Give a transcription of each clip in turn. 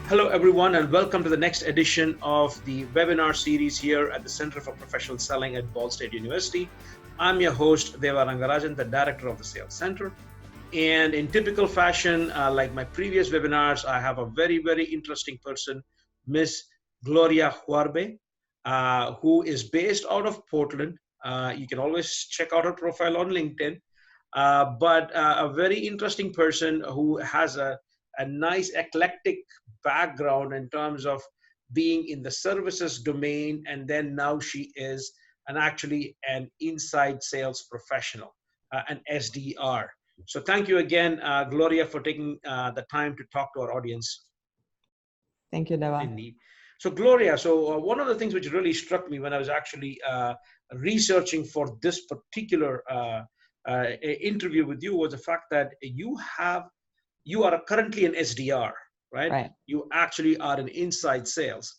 Hello, everyone, and welcome to the next edition of the webinar series here at the Center for Professional Selling at Ball State University. I'm your host, Deva Rangarajan, the Director of the Sales Center. And in typical fashion, like my previous webinars, I have a very, very interesting person, Miss Gloria Juarbe, who is based out of Portland. You can always check out her profile on LinkedIn. But a very interesting person who has a nice eclectic background in terms of being in the services domain, and then now she is actually an inside sales professional, an SDR. So thank you again, Gloria, for taking the time to talk to our audience. Thank you, Deva. Indeed. So Gloria, one of the things which really struck me when I was actually researching for this particular interview with you was the fact that you are currently an SDR, right? You actually are in inside sales,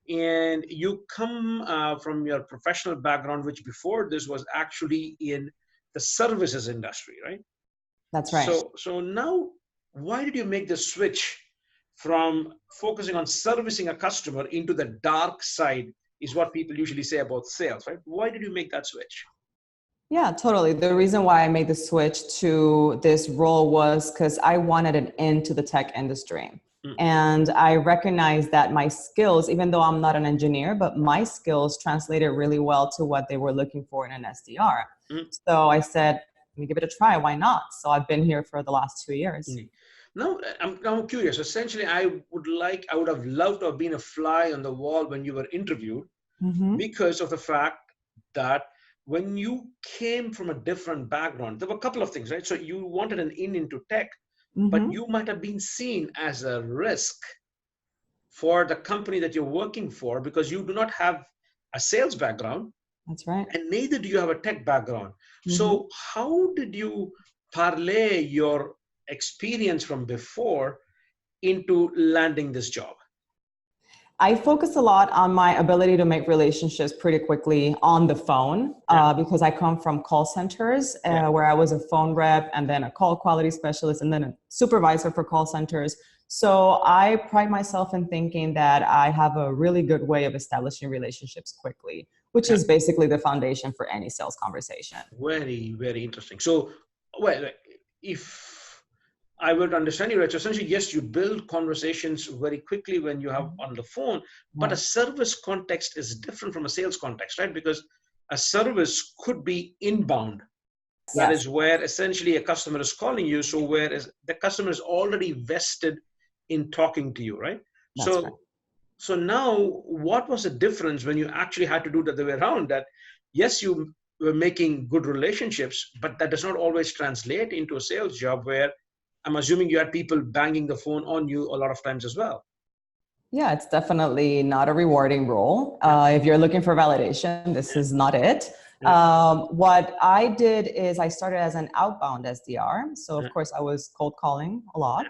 and you come from your professional background, which before this was actually in the services industry, right? That's right. So now, why did you make the switch from focusing on servicing a customer into the dark side, is what people usually say about sales, right? Why did you make that switch? Yeah, totally. The reason why I made the switch to this role was because I wanted an end to the tech industry. And I recognized that my skills, even though I'm not an engineer, but my skills translated really well to what they were looking for in an SDR. So I said, let me give it a try. Why not? So I've been here for the last 2 years. Now, I'm curious. Essentially, I would have loved to have been a fly on the wall when you were interviewed, because of the fact that when you came from a different background, there were a couple of things, right? So you wanted an in into tech, but you might have been seen as a risk for the company that you're working for because you do not have a sales background. That's right. And neither do you have a tech background. So how did you parlay your experience from before into landing this job? I focus a lot on my ability to make relationships pretty quickly on the phone because I come from call centers where I was a phone rep and then a call quality specialist and then a supervisor for call centers. So I pride myself in thinking that I have a really good way of establishing relationships quickly, which is basically the foundation for any sales conversation. Very, very interesting. So, well, if I would understand you right, so essentially, yes, you build conversations very quickly when you have on the phone, but a service context is different from a sales context, right? Because a service could be inbound. That is where essentially a customer is calling you. So whereas the customer is already vested in talking to you, right? So now what was the difference when you actually had to do the other way around? That yes, you were making good relationships, but that does not always translate into a sales job where I'm assuming you had people banging the phone on you a lot of times as well. Yeah, it's definitely not a rewarding role. If you're looking for validation, this is not it. What I did is I started as an outbound SDR. So of course I was cold calling a lot.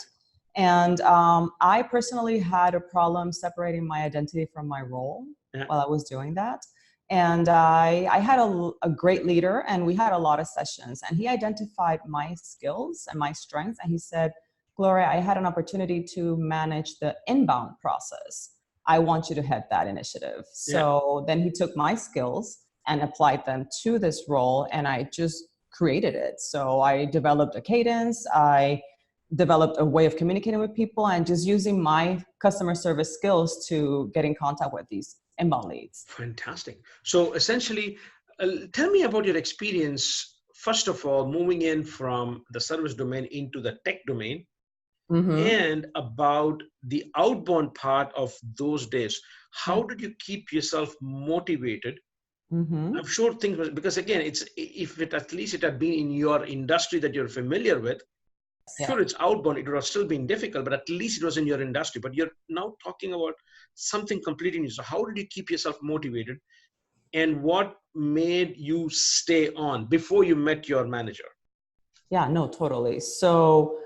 And I personally had a problem separating my identity from my role while I was doing that. And I had a great leader and we had a lot of sessions and he identified my skills and my strengths. And he said, Gloria, I had an opportunity to manage the inbound process. I want you to head that initiative. So then he took my skills and applied them to this role and I just created it. So I developed a cadence. I developed a way of communicating with people and just using my customer service skills to get in contact with these inbound leads. Fantastic. So essentially, tell me about your experience, first of all, moving in from the service domain into the tech domain, and about the outbound part of those days. How did you keep yourself motivated? I'm sure things was, because again, at least it had been in your industry that you're familiar with. Sure, it's outbound, it would have still been difficult, but at least it was in your industry. But you're now talking about something completely new. So how did you keep yourself motivated? And what made you stay on before you met your manager? Yeah, no, totally. So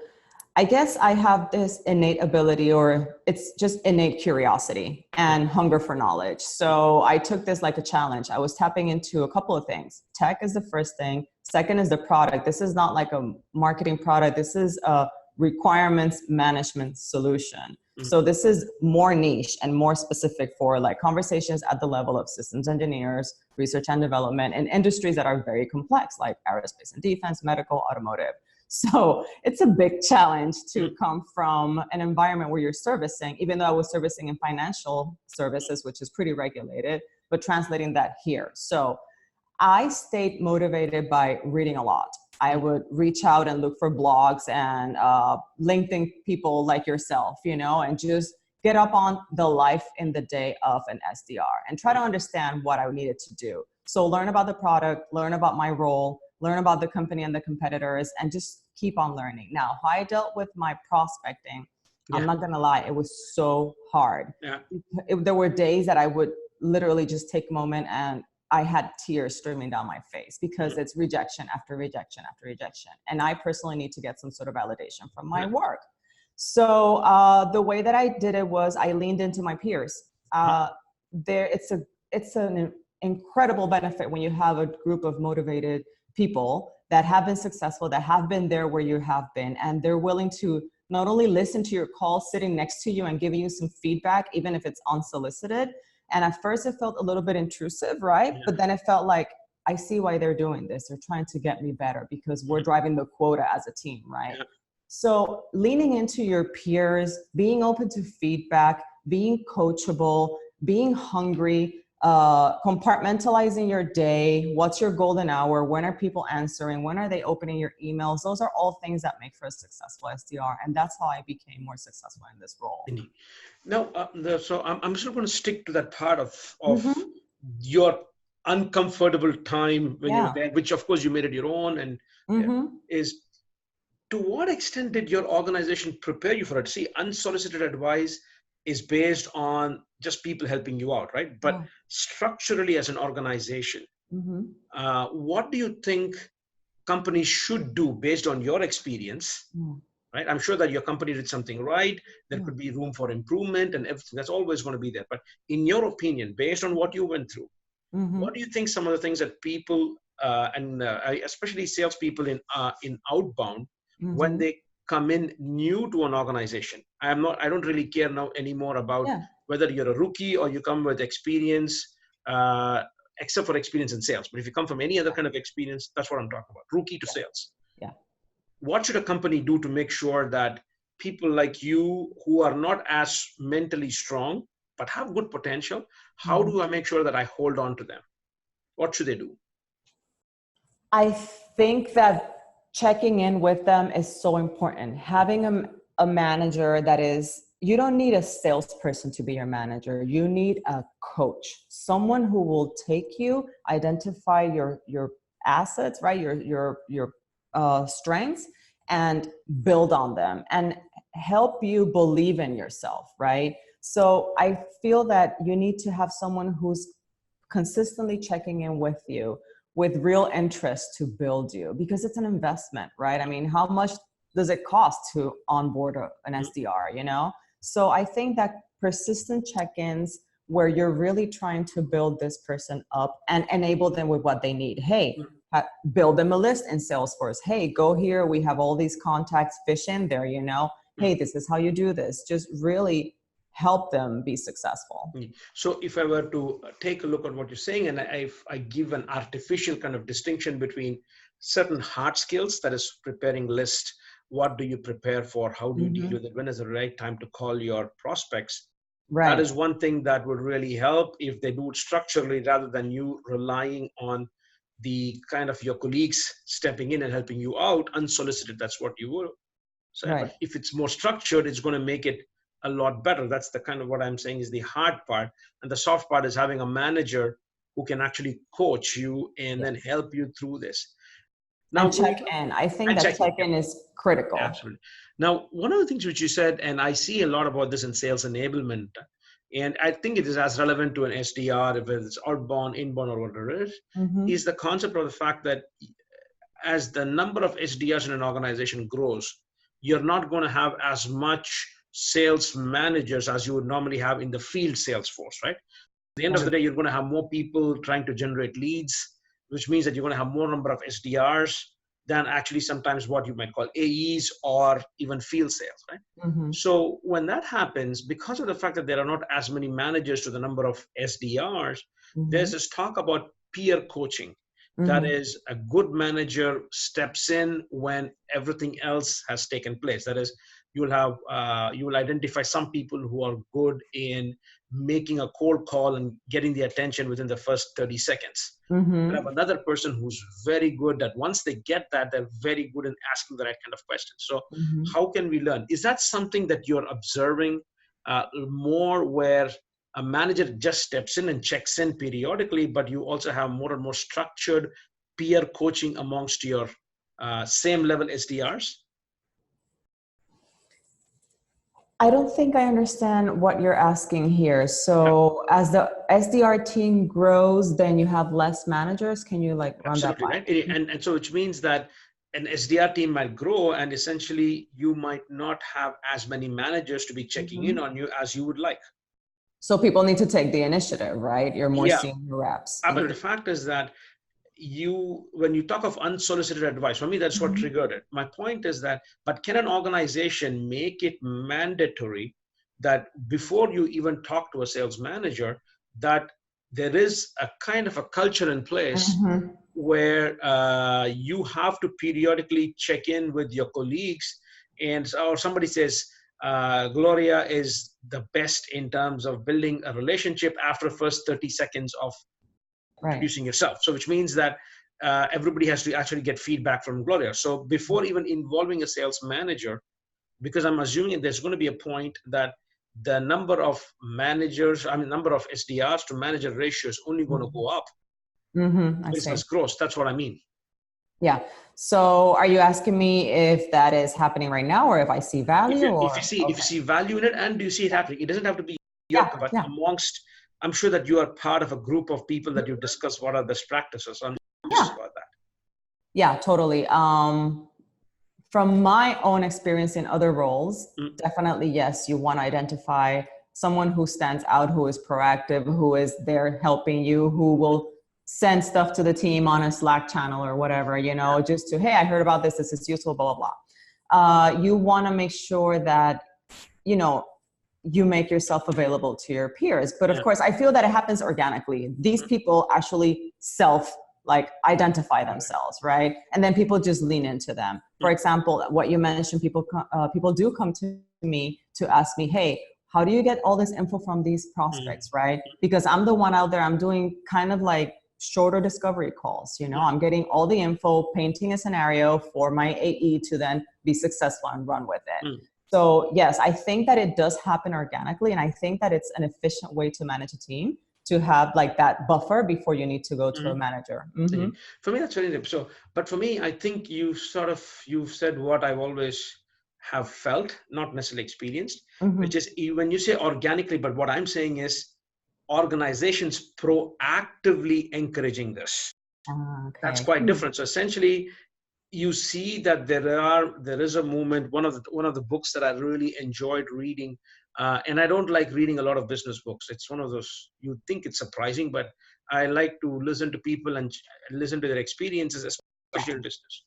I guess I have this innate ability, or it's just innate curiosity and hunger for knowledge. So I took this like a challenge. I was tapping into a couple of things. Tech is the first thing. Second is the product. This is not like a marketing product. This is a requirements management solution. So this is more niche and more specific for like conversations at the level of systems engineers, research and development in industries that are very complex, like aerospace and defense, medical, automotive. So it's a big challenge to come from an environment where you're servicing, even though I was servicing in financial services, which is pretty regulated, but translating that here. So I stayed motivated by reading a lot. I would reach out and look for blogs and LinkedIn people like yourself, you know, and just get up on the life in the day of an SDR and try to understand what I needed to do. So learn about the product, learn about my role, learn about the company and the competitors, and just keep on learning. Now, how I dealt with my prospecting, I'm not going to lie, it was so hard. There were days that I would literally just take a moment and I had tears streaming down my face because it's rejection after rejection after rejection. And I personally need to get some sort of validation from my work. So the way that I did it was I leaned into my peers. It's an incredible benefit when you have a group of motivated people that have been successful, that have been there where you have been, and they're willing to not only listen to your call sitting next to you and giving you some feedback, even if it's unsolicited. And at first it felt a little bit intrusive, right? But then it felt like, I see why they're doing this. They're trying to get me better because we're driving the quota as a team, right? So leaning into your peers, being open to feedback, being coachable, being hungry, compartmentalizing your day. What's your golden hour? When are people answering? When are they opening your emails? Those are all things that make for a successful SDR. And that's how I became more successful in this role. Indeed. Now, so I'm still going to stick to that part of your uncomfortable time when you were there, which of course you made it your own, and is to what extent did your organization prepare you for it? See, unsolicited advice is based on just people helping you out, right? But structurally as an organization, what do you think companies should do based on your experience? Right? I'm sure that your company did something right. There could be room for improvement and everything. That's always going to be there. But in your opinion, based on what you went through, what do you think some of the things that people, especially salespeople in Outbound, when they come in new to an organization, I don't really care now anymore about whether you're a rookie or you come with experience, except for experience in sales. But if you come from any other kind of experience, that's what I'm talking about, rookie to sales. What should a company do to make sure that people like you who are not as mentally strong, but have good potential, how do I make sure that I hold on to them? What should they do? I think that checking in with them is so important. Having a manager that is, you don't need a salesperson to be your manager. You need a coach, someone who will take you, identify your assets, right? Your strengths, and build on them and help you believe in yourself, right? So I feel that you need to have someone who's consistently checking in with you with real interest to build you, because it's an investment, right? I mean, how much does it cost to onboard an SDR, you know? So I think that persistent check-ins where you're really trying to build this person up and enable them with what they need. Hey, build them a list in Salesforce. Hey, go here. We have all these contacts, fish in there, you know? Hey, this is how you do this. Just really help them be successful. So if I were to take a look at what you're saying, and I give an artificial kind of distinction between certain hard skills, that is preparing list, what do you prepare for, how do you deal with it, when is the right time to call your prospects, that is one thing that would really help if they do it structurally rather than you relying on the kind of your colleagues stepping in and helping you out unsolicited. That's what you will say. But if it's more structured, it's going to make it a lot better. That's the kind of what I'm saying is the hard part. And the soft part is having a manager who can actually coach you and then help you through this. Now, check in. I think that check-in is critical. Absolutely. Now, one of the things which you said, and I see a lot about this in sales enablement, and I think it is as relevant to an SDR, if it's outbound, inbound, or whatever it is the concept of the fact that as the number of SDRs in an organization grows, you're not going to have as much sales managers as you would normally have in the field sales force, right? At the end of the day, you're going to have more people trying to generate leads, which means that you're going to have more number of SDRs than actually sometimes what you might call AEs or even field sales, right? So when that happens, because of the fact that there are not as many managers to the number of SDRs, there's this talk about peer coaching. That is, a good manager steps in when everything else has taken place. That is, you will identify some people who are good in making a cold call and getting the attention within the first 30 seconds. You have another person who's very good that once they get that, they're very good in asking the right kind of questions. So how can we learn? Is that something that you're observing more, where a manager just steps in and checks in periodically, but you also have more and more structured peer coaching amongst your same level SDRs? I don't think I understand what you're asking here. So as the SDR team grows, then you have less managers. Can you like run Absolutely, that right? And so which means that an SDR team might grow, and essentially you might not have as many managers to be checking in on you as you would like. So people need to take the initiative, right? You're more senior reps. But the fact is that when you talk of unsolicited advice, for me, that's what triggered it. My point is that, but can an organization make it mandatory that before you even talk to a sales manager, that there is a kind of a culture in place where you have to periodically check in with your colleagues, or somebody says, Gloria is the best in terms of building a relationship after the first 30 seconds of introducing yourself. So which means that everybody has to actually get feedback from Gloria. So before even involving a sales manager, because I'm assuming there's going to be a point that the number of managers, number of SDRs to manager ratio is only going to go up. Business growth. That's what I mean. Yeah. So are you asking me if that is happening right now, or if I see value? If you see value in it, and do you see it happening? It doesn't have to be but amongst, I'm sure that you are part of a group of people that you discuss what are best practices. So I'm curious about that. Yeah, totally. From my own experience in other roles, definitely, yes, you want to identify someone who stands out, who is proactive, who is there helping you, who will send stuff to the team on a Slack channel or whatever, just to, hey, I heard about this, this is useful, blah, blah, blah. You want to make sure that, you make yourself available to your peers. But of course, I feel that it happens organically. These people actually identify themselves, right? And then people just lean into them. For example, what you mentioned, people do come to me to ask me, hey, how do you get all this info from these prospects, right? Because I'm the one out there, I'm doing kind of like shorter discovery calls, I'm getting all the info, painting a scenario for my AE to then be successful and run with it. So yes, I think that it does happen organically. And I think that it's an efficient way to manage a team, to have like that buffer before you need to go to a manager. For me, that's very interesting. But for me, I think you've said what I've always have felt, not necessarily experienced, which is when you say organically, but what I'm saying is organizations proactively encouraging this. That's quite different. So essentially, you see that there is a movement. One of the books that I really enjoyed reading, and I don't like reading a lot of business books. It's one of those, you think it's surprising, but I like to listen to people and listen to their experiences, especially in business.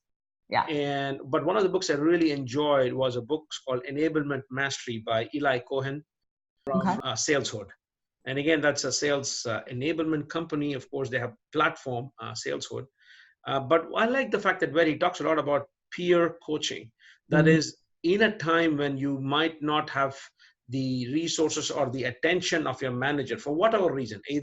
But one of the books I really enjoyed was a book called Enablement Mastery by Eli Cohen from Saleshood. And again, that's a sales enablement company. Of course, they have platform, Saleshood. But I like the fact that where he talks a lot about peer coaching. That is, in a time when you might not have the resources or the attention of your manager for whatever reason, either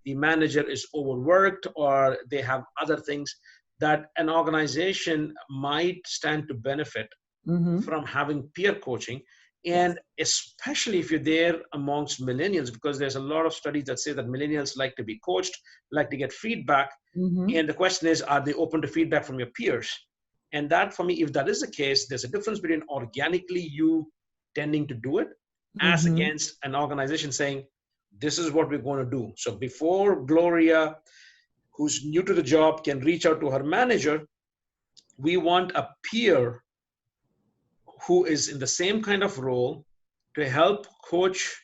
the manager is overworked or they have other things, that an organization might stand to benefit from having peer coaching. And especially if you're there amongst millennials, because there's a lot of studies that say that millennials like to be coached, like to get feedback. And the question is, are they open to feedback from your peers? And that, for me, if that is the case, there's a difference between organically you tending to do it as against an organization saying, this is what we're going to do. So before Gloria, who's new to the job, can reach out to her manager, we want a peer who is in the same kind of role to help coach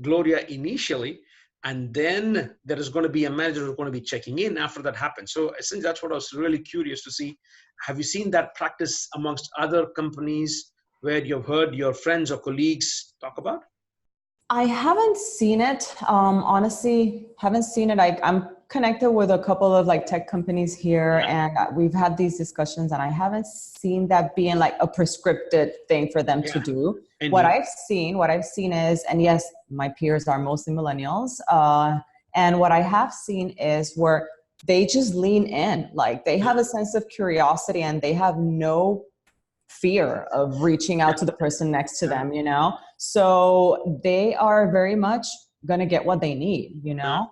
Gloria initially, And then there is going to be a manager who's going to be checking in after that happens. So essentially, that's what I was really curious to see. Have you seen that practice amongst other companies where you've heard your friends or colleagues talk about? I haven't seen it. Honestly, haven't seen it. I'm connected with a couple of like tech companies here, and we've had these discussions, and I haven't seen that being like a prescripted thing for them to do. Indeed. What I've seen is, and yes, my peers are mostly millennials, and what I have seen is where they just lean in, like they have a sense of curiosity, and they have no fear of reaching out to the person next to them, you know? So they are very much going to get what they need, you know?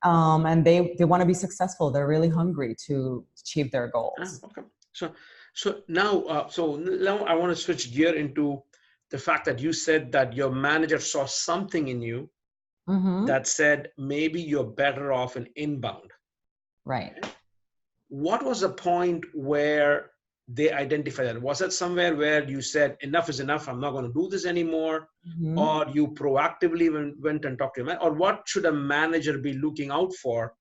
And they want to be successful. They're really hungry to achieve their goals. Okay. So now I want to switch gear into the fact that you said that your manager saw something in you that said, maybe you're better off in inbound. Right. What was the point where they identified that? Was that somewhere where you said, enough is enough, I'm not going to do this anymore? Or you proactively went and talked to your manager? Or what should a manager be looking out for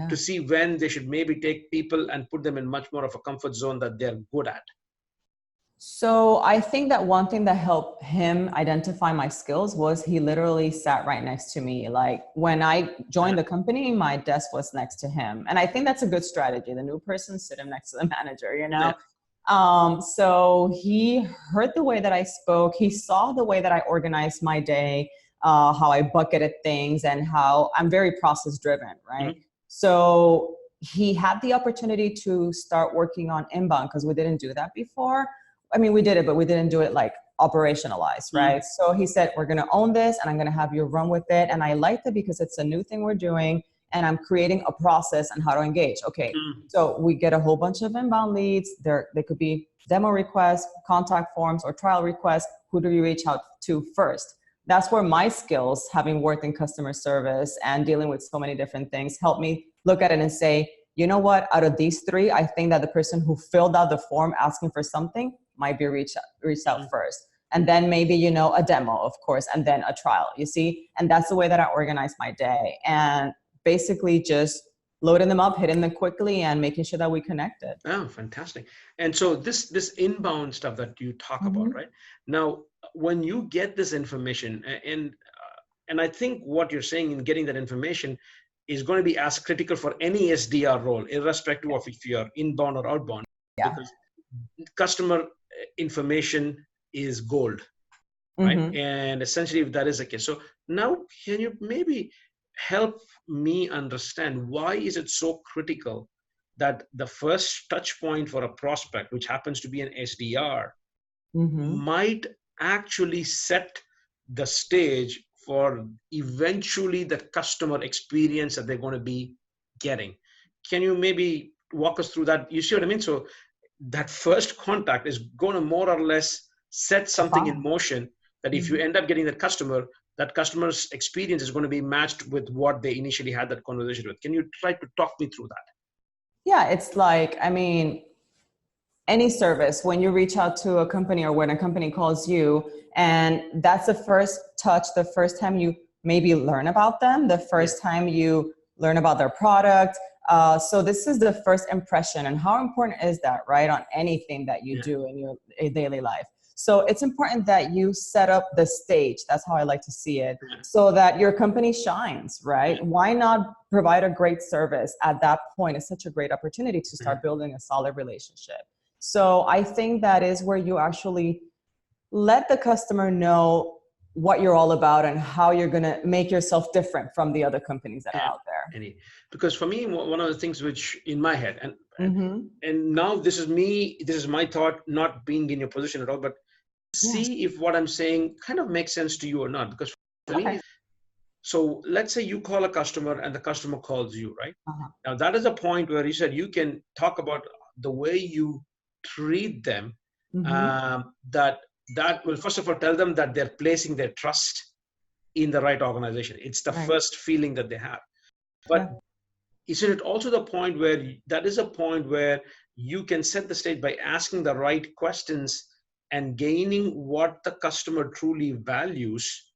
to see when they should maybe take people and put them in much more of a comfort zone that they're good at? So I think that one thing that helped him identify my skills was he literally sat right next to me. Like when I joined the company, my desk was next to him. And I think that's a good strategy. The new person sitting next to the manager, you know? So he heard the way that I spoke. He saw the way that I organized my day, how I bucketed things, and how I'm very process driven, right? So he had the opportunity to start working on inbound because we didn't do that before. I mean, we did it, but we didn't do it like operationalized, right? So he said, we're going to own this and I'm going to have you run with it. And I liked it because it's a new thing we're doing and I'm creating a process and how to engage. Okay. So we get a whole bunch of inbound leads. They could be demo requests, contact forms, or trial requests. Who do you reach out to first? That's where my skills, having worked in customer service and dealing with so many different things, help me look at it and say, you know what, out of these three, I think that the person who filled out the form asking for something might be reached out first. And then maybe, you know, a demo, of course, and then a trial, you see? And that's the way that I organize my day. And basically just loading them up, hitting them quickly, and making sure that we connected. Oh, fantastic. And so this inbound stuff that you talk about, right? Now, when you get this information, and I think what you're saying in getting that information is going to be as critical for any SDR role, irrespective of if you're inbound or outbound, because customer information is gold, right? And essentially, if that is the case. So now, can you maybe help me understand why is it so critical that the first touch point for a prospect, which happens to be an SDR, might actually set the stage for eventually the customer experience that they're going to be getting? Can you maybe walk us through that? You see what I mean? So that first contact is going to more or less set something in motion that if you end up getting that customer's experience is going to be matched with what they initially had that conversation with. Can you try to talk me through that? Yeah, it's like, I mean, any service, when you reach out to a company or when a company calls you, and that's the first touch, the first time you maybe learn about them, the first time you learn about their product. So this is the first impression, and how important is that, right? On anything that you do in your daily life. So it's important that you set up the stage. That's how I like to see it, so that your company shines, right? Why not provide a great service at that point? It's such a great opportunity to start building a solid relationship. So I think that is where you actually let the customer know what you're all about and how you're going to make yourself different from the other companies that are out there. Because for me, one of the things which in my head, and now this is my thought, not being in your position at all, but see if what I'm saying kind of makes sense to you or not. Because for me, so let's say you call a customer and the customer calls you, right? Now that is a point where you said you can talk about the way you treat them, that will first of all tell them that they're placing their trust in the right organization. It's the first feeling that they have. But isn't it also the point where that is a point where you can set the stage by asking the right questions and gaining what the customer truly values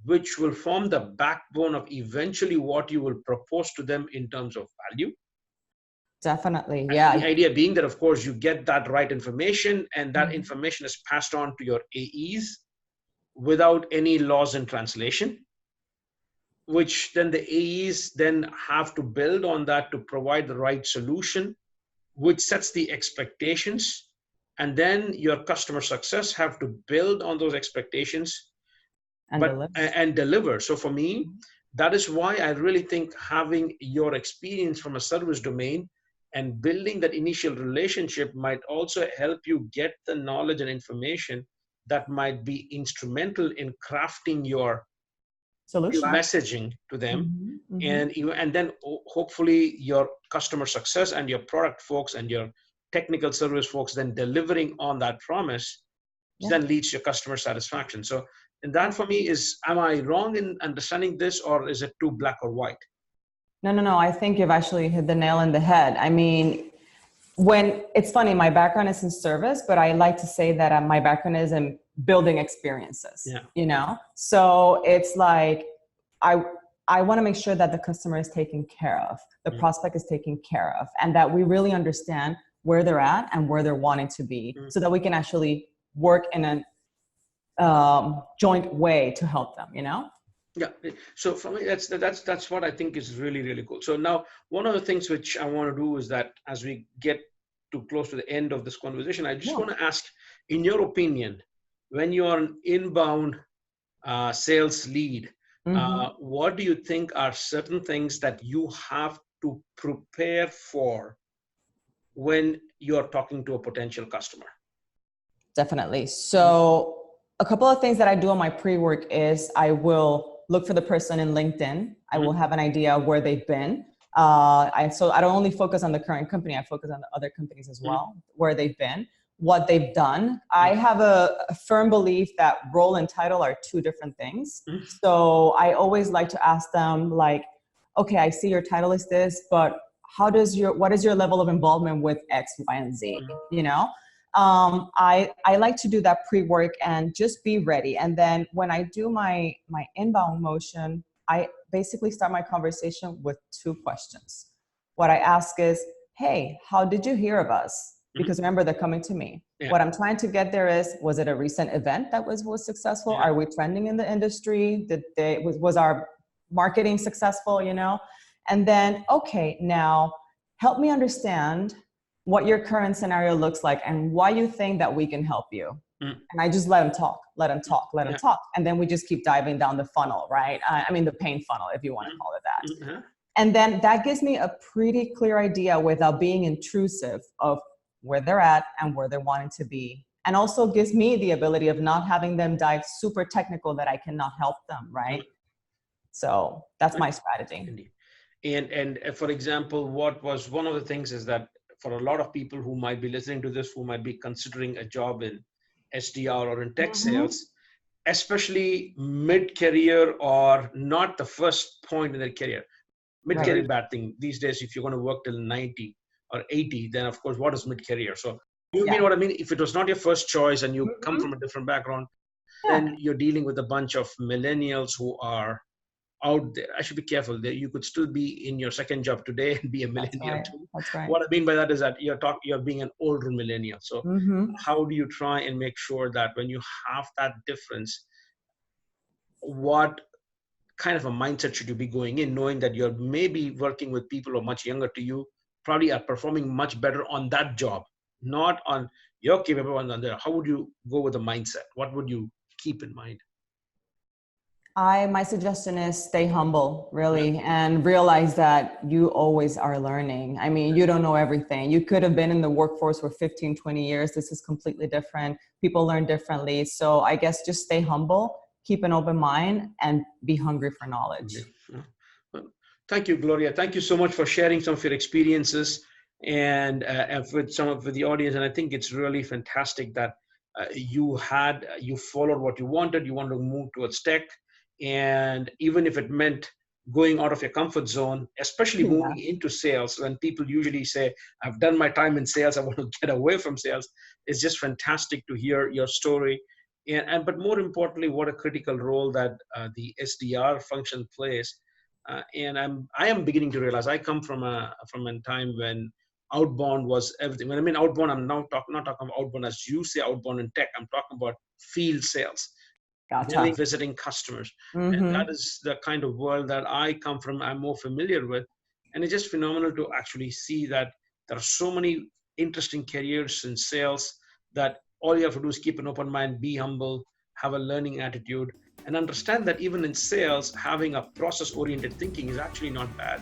which will form the backbone of eventually what you will propose to them in terms of value. Definitely, And yeah. the idea being that, of course, you get that right information, and that information is passed on to your AEs without any loss in translation, which then the AEs then have to build on that to provide the right solution, which sets the expectations. And then your customer success have to build on those expectations and deliver. So for me, that is why I really think having your experience from a service domain and building that initial relationship might also help you get the knowledge and information that might be instrumental in crafting your Solution messaging to them. And then hopefully your customer success and your product folks and your technical service folks then delivering on that promise, then leads to your customer satisfaction. So, and that for me is, am I wrong in understanding this, or is it too black or white? No. I think you've actually hit the nail in the head. I mean, when it's funny, my background is in service, but I like to say that my background is in building experiences, you know? So it's like, I want to make sure that the customer is taken care of, the prospect is taken care of, and that we really understand where they're at and where they're wanting to be, so that we can actually work in a joint way to help them, you know? Yeah. So for me, that's what I think is really, really cool. So now one of the things which I want to do is that as we get too close to the end of this conversation, I just want to ask, in your opinion, when you're an inbound sales lead, what do you think are certain things that you have to prepare for when you're talking to a potential customer? Definitely. So a couple of things that I do on my pre-work is I will look for the person in LinkedIn. I will have an idea of where they've been. So I don't only focus on the current company, I focus on the other companies as well, where they've been, what they've done. I have a firm belief that role and title are two different things. So I always like to ask them, like, okay, I see your title is this, but what is your level of involvement with X, Y, and Z, you know? I like to do that pre-work and just be ready. And then when I do my inbound motion, I basically start my conversation with two questions. What I ask is, hey, how did you hear of us? Because remember, they're coming to me. What I'm trying to get there is, was it a recent event that was successful? Are we trending in the industry? Was our marketing successful, you know? And then, okay, now help me understand what your current scenario looks like and why you think that we can help you. And I just let them talk. And then we just keep diving down the funnel, right? I mean, the pain funnel, if you want to call it that. And then that gives me a pretty clear idea without being intrusive of where they're at and where they're wanting to be. And also gives me the ability of not having them dive super technical that I cannot help them, right? So that's my strategy. And for example, what was one of the things is that for a lot of people who might be listening to this, who might be considering a job in SDR or in tech sales, especially mid-career or not the first point in their career. Mid-career bad thing. These days, if you're going to work till 90 or 80, then of course, what is mid-career? So you mean what I mean? If it was not your first choice and you come from a different background, then you're dealing with a bunch of millennials who are out there. I should be careful that you could still be in your second job today and be a millennial too. That's right. What I mean by that is that you're being an older millennial. So how do you try and make sure that when you have that difference, what kind of a mindset should you be going in, knowing that you're maybe working with people who are much younger to you, probably are performing much better on that job, not on your capability on there. How would you go with the mindset? What would you keep in mind? My suggestion is stay humble, really, and realize that you always are learning. I mean, you don't know everything. You could have been in the workforce for 15, 20 years. This is completely different. People learn differently. So I guess just stay humble, keep an open mind, and be hungry for knowledge. Well, thank you, Gloria. Thank you so much for sharing some of your experiences and with the audience. And I think it's really fantastic that you followed what you wanted. You want to move towards tech. And even if it meant going out of your comfort zone, especially moving into sales, when people usually say, I've done my time in sales, I want to get away from sales, it's just fantastic to hear your story. But more importantly, what a critical role that the SDR function plays. And I am beginning to realize I come from a time when outbound was everything. When I mean outbound, I'm now not talking about outbound as you say outbound in tech. I'm talking about field sales, Gotcha. visiting customers. And that is the kind of world that I come from, I'm more familiar with. And it's just phenomenal to actually see that there are so many interesting careers in sales that all you have to do is keep an open mind, be humble, have a learning attitude, and understand that even in sales, having a process-oriented thinking is actually not bad.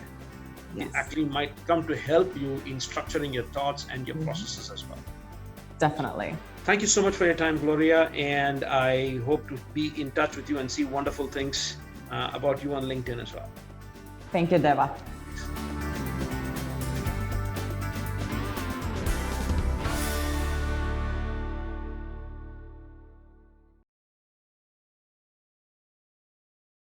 It actually might come to help you in structuring your thoughts and your processes as well. Definitely. Thank you so much for your time, Gloria, and I hope to be in touch with you and see wonderful things about you on LinkedIn as well. Thank you, Deva.